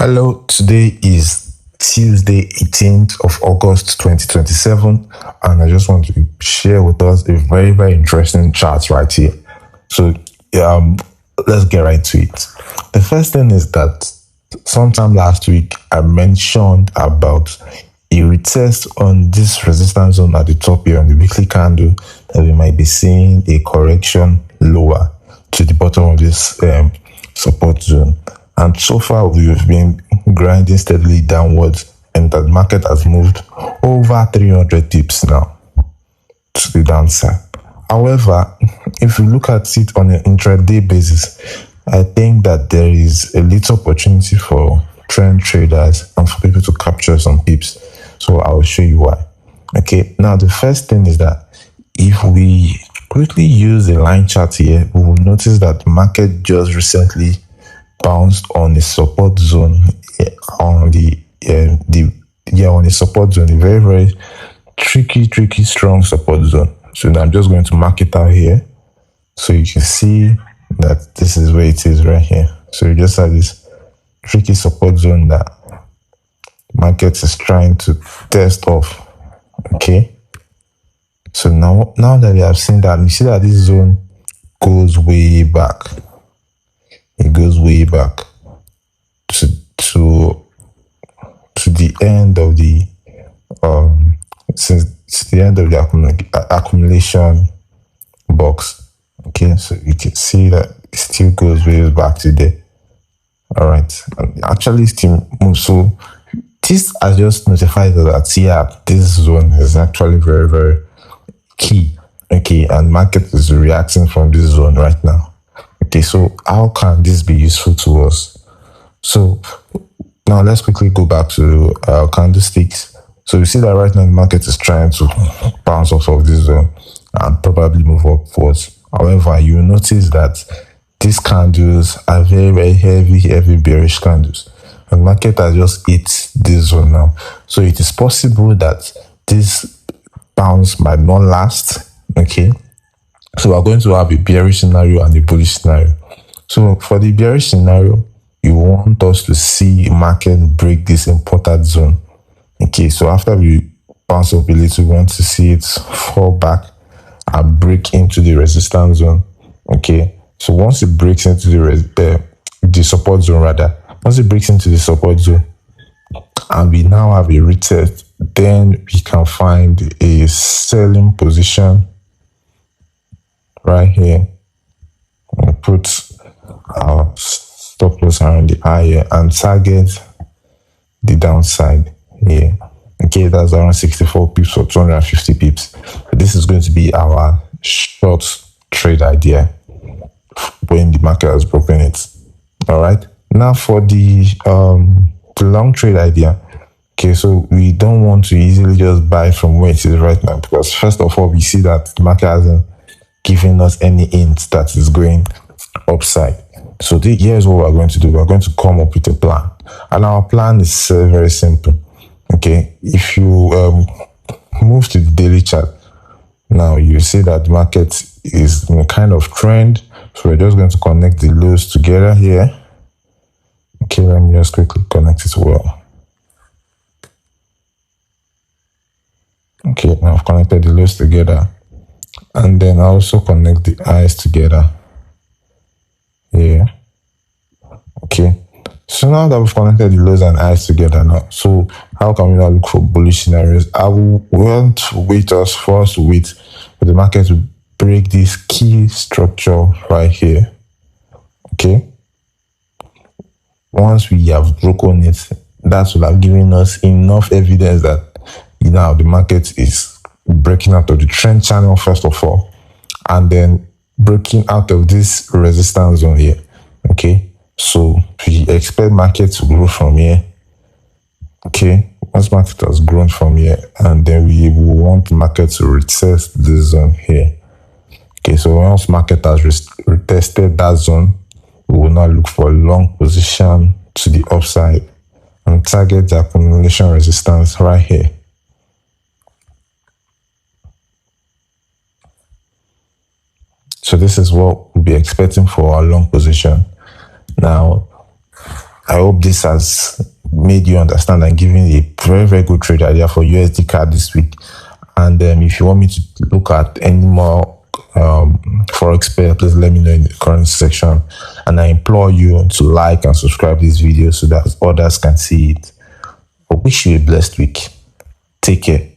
Hello, today is Tuesday, 18th of August 2027, and I just want to share with us a very, very interesting chart right here. So, let's get right to it. The first thing is that sometime last week I mentioned about a retest on this resistance zone at the top here on the weekly candle that we might be seeing a correction lower to the bottom of this support zone. And so far, we've been grinding steadily downwards, and the market has moved over 300 tips now to the downside. However, if you look at it on an intraday basis, I think that there is a little opportunity for trend traders and for people to capture some pips. So I will show you why. Okay, now the first thing is that if we quickly use the line chart here, we will notice that the market just recently bounced on the support zone on the support zone, a very, very tricky, strong support zone. So now I'm just going to mark it out here so you can see that this is where it is right here. So you just have this tricky support zone that market is trying to test off. Okay. So now that you have seen that, you see that this zone goes way back. It goes way back to the end of the since the end of the accumulation box. Okay, so you can see that it still goes way back to there. All right, actually still moves. So this has just notified us that this zone is actually very, very key. Okay, and market is reacting from this zone right now. Okay, so how can this be useful to us? So now let's quickly go back to our candlesticks. So you see that right now the market is trying to bounce off of this zone and probably move upwards. However, you notice that these candles are very, very heavy bearish candles. The market has just hit this zone now. So it is possible that this bounce might not last. Okay. So we're going to have a bearish scenario and a bullish scenario. So for the bearish scenario, you want us to see market break this important zone. Okay, so after we bounce up a little, we want to see it fall back and break into the resistance zone. Okay, so once it breaks into the support zone rather, once it breaks into the support zone, and we now have a retest, then we can find a selling position right here. We'll put our stop loss around the eye here and target the downside here. Okay, that's around 64 pips or 250 pips. So this is going to be our short trade idea when the market has broken it. All right. Now for the long trade idea. Okay, so we don't want to easily just buy from where it is right now, because first of all, we see that the market hasn't giving us any hint that is going upside. So here's what we're going to do. We're going to come up with a plan. And our plan is very simple. Okay, if you move to the daily chart, now you see that the market is in a kind of trend. So we're just going to connect the lows together here. Okay, let me just quickly connect it well. Okay, now I've connected the lows together. And then I also connect the eyes together here. Okay. So now that we've connected the lows and eyes together now, so how can we now look for bullish scenarios? I will want to wait for us to wait for the market to break this key structure right here. Okay. Once we have broken it, that will have given us enough evidence that now the market is breaking out of the trend channel first of all, and then breaking out of this resistance zone here. Okay, so we expect market to grow from here. Okay, once market has grown from here, and then we will want the market to retest this zone here. Okay, so once market has retested that zone, we will now look for a long position to the upside and target the accumulation resistance right here. So this is what we'll be expecting for our long position. Now, I hope this has made you understand and given a very, very good trade idea for USD CAD this week. And if you want me to look at any more forex pair, please let me know in the comment section. And I implore you to like and subscribe this video so that others can see it. I wish you a blessed week. Take care.